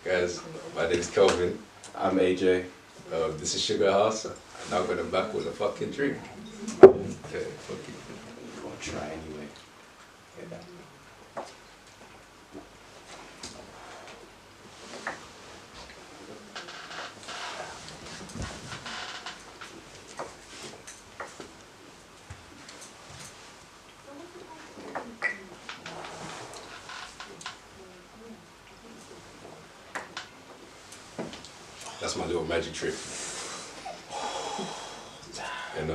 Guys, my name's Kelvin. I'm AJ. This is SugarHouse. I'm now gonna back with a fucking drink. Okay, fuck it. Gonna try anyway. Yeah. That's my little magic trick. And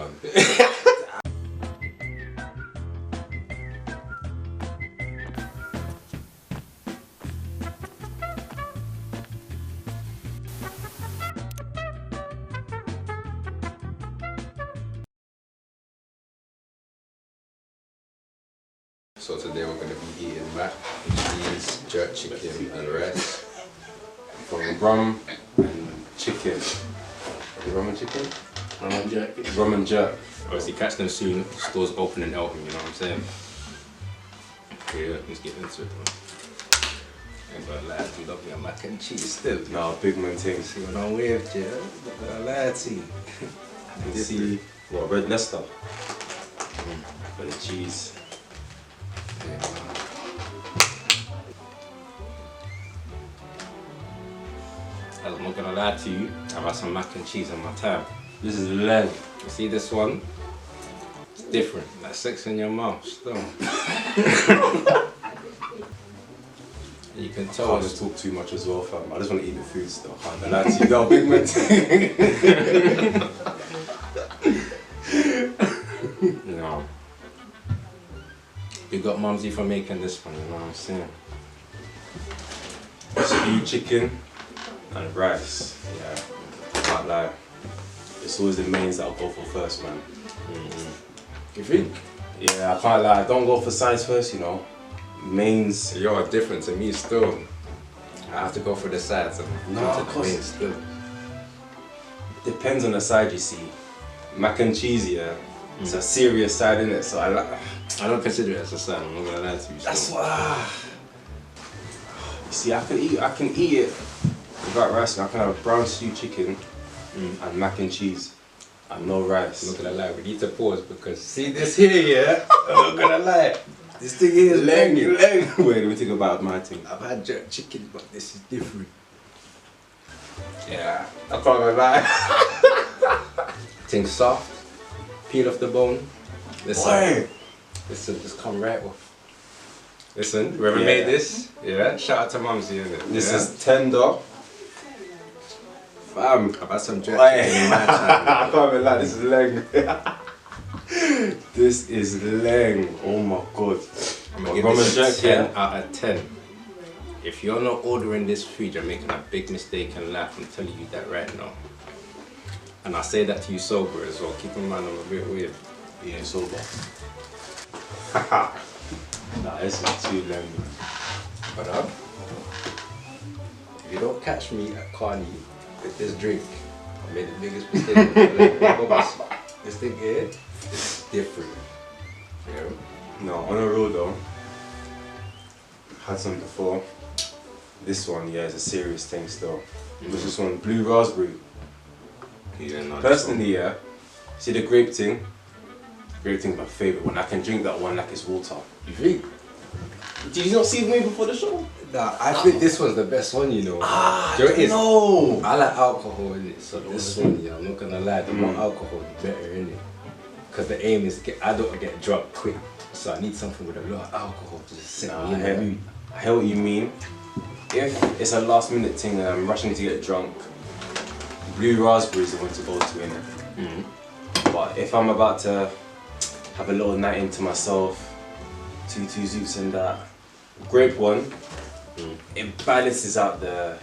so today we're gonna be eating mac and cheese, jerk chicken and rice From Rum N Chicken. Rum N Chicken? Rum N Jerk. Rum N Jerk. Obviously, catch them soon. Stores open in Eltham, you know what I'm saying? Yeah, let's get into it, man. ain't gonna lie to you, love your mac and cheese still. No, big man things. See what I'm with, yeah? Not gonna lie to you. You see what red Nesta for the cheese. Yeah, man. I'm not gonna lie to you, I've had some mac and cheese on my tab. This is leg. You see this one? It's different, like sex in your mouth still. You can I tell can't it's just talk too much as well, fam. I just want to eat the food still. I can't lie to you. No, big man thing. no. You got Mumsy for making this one, you know what I'm saying? Stewed chicken and rice. Yeah, can't lie. It's always the mains that I'll go for first, man. You think? Yeah, I can't lie. I don't go for sides first, you know. Mains. You're different to me still. I have to go for the sides and No, go to of the course. main still. Depends on the side you see. Mac and cheese, yeah. It's a serious side, innit? So I like. I don't consider it as a salad, I'm not gonna lie to you. That's still. what. You see, I can eat it without rice. I can have brown stewed chicken and mac and cheese and no I'm rice. not gonna lie, we need to pause because see this here, yeah? I'm not gonna lie. This thing here is banging. Wait, let me think about my thing. I've had jerk chicken, but this is different. Yeah, I can't go lie. Things soft, peel off the bone. Listen, Why? listen, just come right off. Listen, whoever Yeah. made this, yeah, shout out to Mumsy, innit? This yeah? is tender. Fam. I've had some jerk Why? chicken in my time. I can't even lie, this is leg. This is leg. Oh my god. I'm gonna give Rum N this a Jerk, 10 yeah. out of 10. If you're not ordering this food, you're making a big mistake in life. I'm telling you that right now. And I say that to you sober as well. Keep in mind I'm a bit weird. Yeah, it's over. Nah, this is too lame. But if you don't catch me at Carney with this drink, I made the biggest mistake of my life. This thing here is different. You know? No, on a real though, had some before. This one, yeah, is a serious thing still. There's this one, blue raspberry. You don't know this Personally, yeah, see the grape thing? Grape thing's my favourite one. I can drink that one like it's water. one. You think? Did you not see me before the show? Nah, I think this one's the best one, you know. Do you know what it is? No! I like alcohol in it, so this one, yeah, I'm not gonna lie, the more alcohol, the better in it. Because the aim is I don't get drunk quick, so I need something with a lot of alcohol to just set Nah, me in the mood. I hear what you mean. If it's a last minute thing and I'm rushing to get drunk, blue raspberry is the one to go to in it. But if I'm about to have a little night into myself, two zoots and that, grape one, it balances out the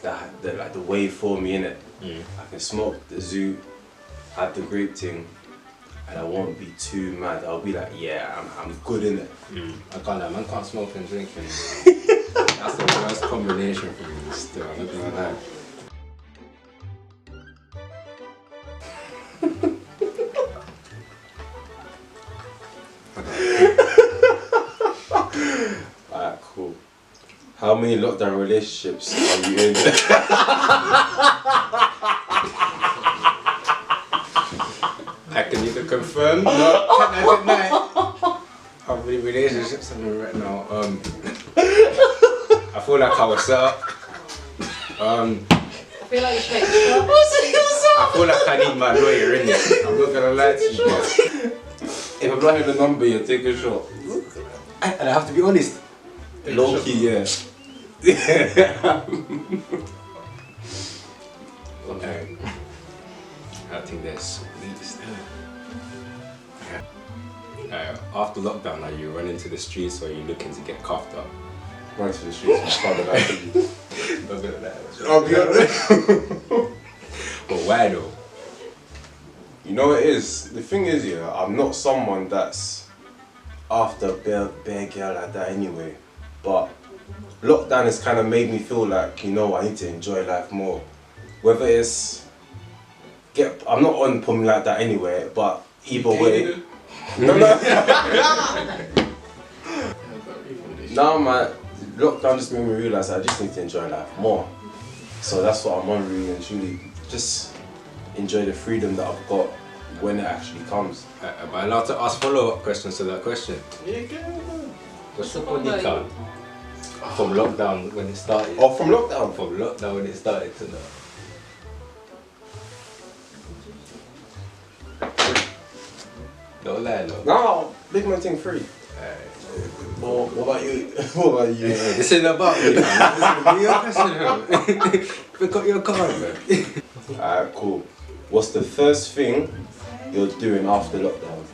like the wave for me in it. I can smoke the zoot, have the grape thing, and I won't be too mad. I'll be like, yeah, I'm good in it. I can't lie, man can't smoke and drink and that's the worst combination for me still, I'm not gonna lie. Alright, cool. How many lockdown relationships are you in? I can either confirm, no, can I deny? How many relationships I'm in right now? I feel like I was set up. I feel like you should make a shot. I feel like I need my lawyer in it. I'm not gonna lie to you guys. If I'm not having a number, you take a shot. And I have to be honest. Low key, yeah. Okay. I think that's sweet still. After lockdown, are you running to the streets or are you looking to get cuffed up? Run to the streets and start the night. I'll be honest. But why though? You know what it is? The thing is, yeah, I'm not someone that's after bare girl like that anyway. But lockdown has kind of made me feel like, you know, I need to enjoy life more. Whether it's I'm not on pump like that anyway, but either way. No. Now, man, lockdown just made me realise I just need to enjoy life more. So that's what I'm on, really and truly. Just enjoy the freedom that I've got when it actually comes. Am I allowed to ask follow-up questions to that question? Yeah, go. What's the body count? From lockdown when it started? Oh, from lockdown? From lockdown when it started to now. Don't lie, no. No, big man thing free. What about you? What about you? Hey, this ain't about me, man. This is your question, man. Pick up your card, man. Alright, cool. What's the first thing you're doing after lockdown?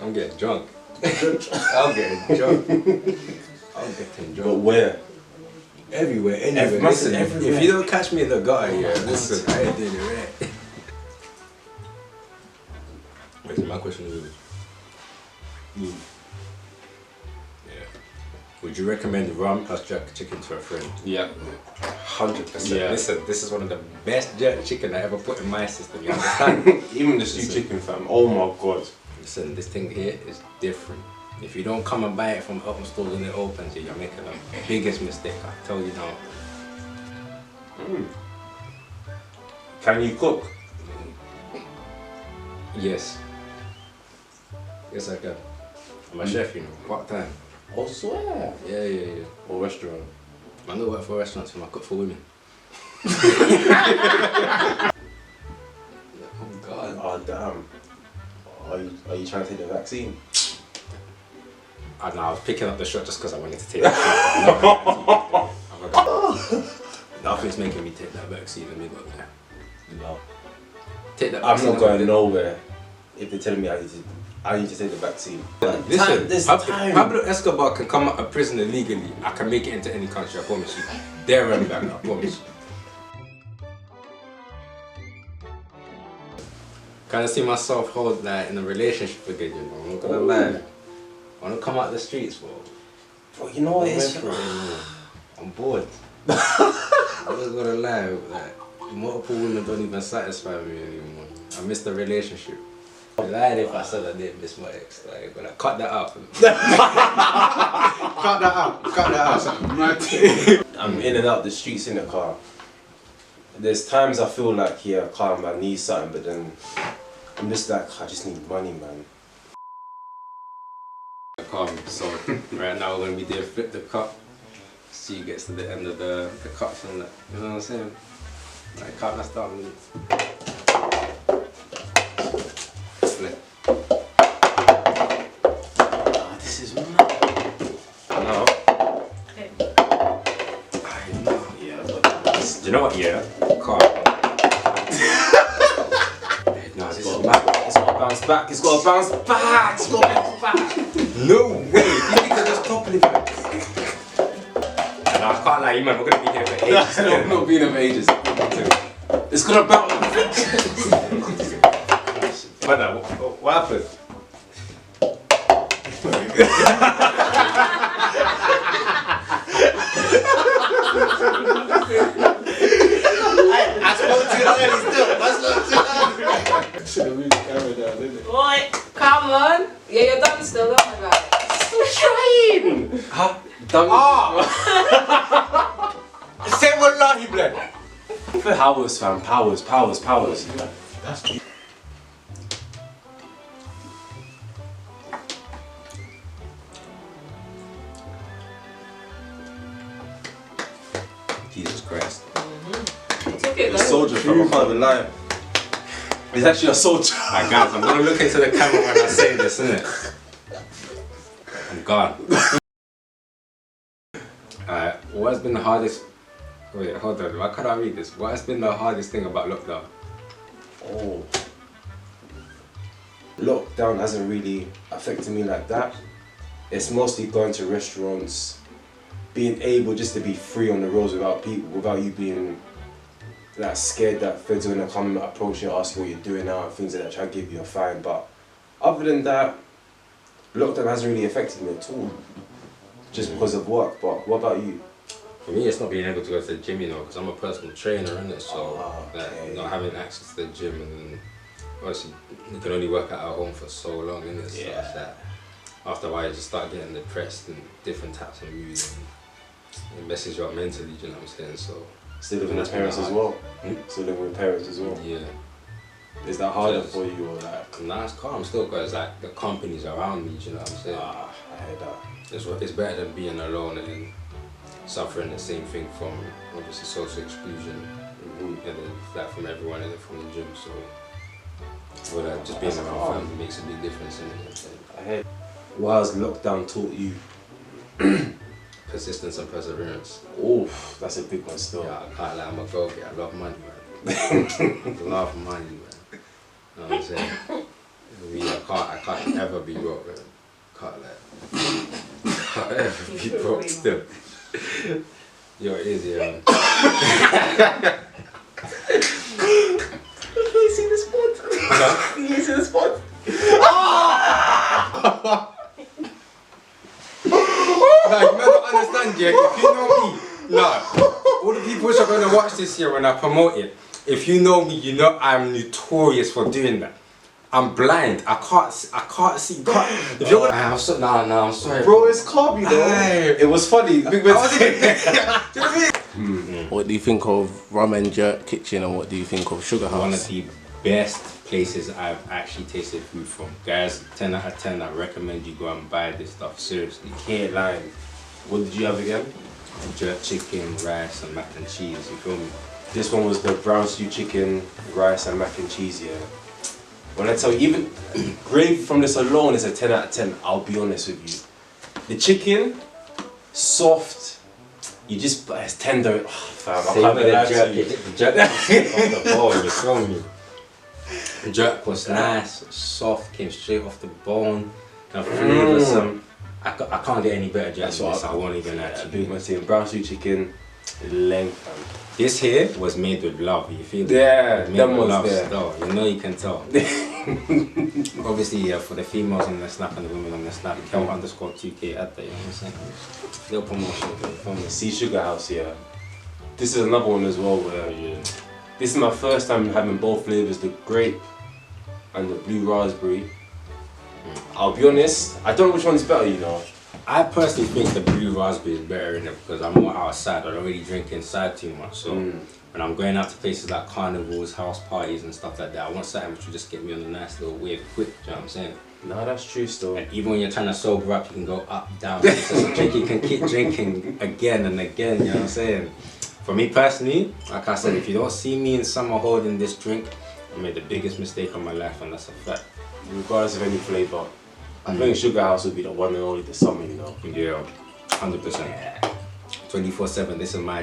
I'm getting drunk. I'm getting drunk. I'm getting drunk. But where? Everywhere, anywhere. Listen, everywhere. if you don't catch me in the gutter, yeah, listen, I ain't doing it right. Wait, so my question is, yeah. Would you recommend rum plus jerk chicken to a friend? Yeah. 100%. Yeah. Listen, this is one of the best jerk chicken I ever put in my system, you understand? Even the stew chicken, fam. Oh my god. Listen, this thing here is different. If you don't come and buy it from Eltham stores when it opens, you're making the biggest mistake, I tell you now. Can you cook? Yes. Yes, I can. I'm a chef, you know, part time. Oh, swear. Yeah. Or restaurant? I don't work for restaurants, so I cook for women. Oh God. Oh, damn. Are you trying to take the vaccine? I was picking up the shot just because I wanted to take that shot. Nothing's making me take that vaccine. Let me go there. No. Take that I'm vaccine. not going nowhere if they're telling me I need to take the vaccine. Listen, there's if time. Pablo Escobar can come out of prison illegally, I can make it into any country, I promise you. There and back, I promise you. Kind of see myself hold like in a relationship again, you know. I'm not gonna lie. I wanna come out the streets, bro. Bro, you know what it is? I'm bored. I'm not gonna lie, like multiple women don't even satisfy me anymore. I miss the relationship. I lied if I said I didn't miss my ex, like, but I cut that out. Cut that out. I'm in and out the streets in the car. There's times I feel like, yeah, calm, I need something, but then I'm just like, I just need money, man. So right now we're gonna be doing flip the cup. See who gets to the end of the cups and that. You know what I'm saying? Like count that down. Flip. Oh, this is mad. No. Okay. I know, yeah, but Do you know what? Yeah. Card. No, this is mad. it's gotta bounce back, it's gotta bounce back, it's gotta bounce back. No way! You think I just topple it back? No, I can't lie, you man, we're gonna be here for ages. I'm not being here for ages. It's gonna bounce. Brother, what happened? I spoke too early still. I spoke too early. Should have moved the camera down, didn't it? Boy, come on. Yeah, you're done still, don't worry about it. Trying! Huh? Dummy. Ah! Wallahi, blood. Powers, fam. Powers. That's Jesus Christ. You took it A though. soldier, fam. I can't even lie. He's actually a soldier. Alright guys, I'm gonna look into the camera when I say this, innit? I'm gone. Alright, what's been the hardest... Wait, hold on, why can't I read this? What has been the hardest thing about lockdown? Oh. Lockdown hasn't really affected me like that. It's mostly going to restaurants, being able just to be free on the roads without people, without you being like scared that feds are gonna come approach you, ask you what you're doing now, and things like that, try to give you a fine. But other than that, lockdown hasn't really affected me at all, just because of work. But what about you? For me, it's not being able to go to the gym, you know, because I'm a personal trainer, innit? So, okay. like, not having access to the gym, and then, obviously, you can only work out at home for so long, innit? So Yeah. it's that after a while, you just start getting depressed and different types of moods, and it messes you up mentally, do you know what I'm saying? So, Still living with that's been parents as hard. well. Hmm? Still living with parents as well. Yeah. Is that harder Yes. for you or like? Nah, it's calm still, because like the company's around me, do you know what I'm saying? I heard that. It's better than being alone and then suffering the same thing from obviously social exclusion and then like from everyone and then from the gym. So, but just being That's around calm. family makes a big difference in it. I heard. What has lockdown taught you? Persistence and perseverance. Oh, that's a big one still. Yeah, I can't lie, I'm a go getter. I love money, man. I love money, man. You know what I'm saying? I can't ever be broke, man. Can't ever be broke still. Yo, it is, yeah. You see the spot? You see the spot? Nah, you don't understand, Jake. If you know me, nah, all the people which are gonna watch this here when I promote it, if you know me, you know I'm notorious for doing that. I'm blind. I can't see. If you're gonna, I'm sorry. Bro, it's carby though. It was funny. Big What do you think of Rum N Jerk Kitchen and what do you think of SugarHouse? One of the best places I've actually tasted food from. Guys, 10 out of 10, I recommend you go and buy this stuff, seriously. Can't lie. What did you have again? Jerk chicken, rice and mac and cheese, you feel me? This one was the brown stew chicken, rice and mac and cheese, yeah. When I tell you, even gravy from this alone is a 10 out of 10, I'll be honest with you. The chicken, soft, it's tender. Oh, fam, I can't even lie to you. The jerk was off the bone, you feel me? The jerk was nice, soft, came straight off the bone, and flavoursome. I can't get any better jerk than this, I won't even actually. Big man saying brown stew chicken, length, fam. This here was made with love, you feel me? Yeah, Made them with ones love there. still, you know you can tell. Obviously, yeah, for the females on the snap and the women on the snap, Kel_2K at that, you know what I'm saying? Little promotion, you feel me? See SugarHouse, yeah. This is another one as well where this is my first time having both flavours, the grape and the blue raspberry. I'll be honest, I don't know which one's better, you know. I personally think the blue raspberry is better in it because I'm more outside. I don't really drink inside too much. So when I'm going out to places like carnivals, house parties and stuff like that, I want something which will just get me on a nice little wave quick, do you know what I'm saying? No, that's true still. And even when you're trying to sober up, you can go up, down. So you can keep drinking again and again, you know what I'm saying? For me personally, like I said, if you don't see me in summer holding this drink, I made the biggest mistake of my life, and that's a fact. Regardless of any flavour, I think SugarHouse would be the one and only this summer, you know. Yeah, 100%. 24/7, this is my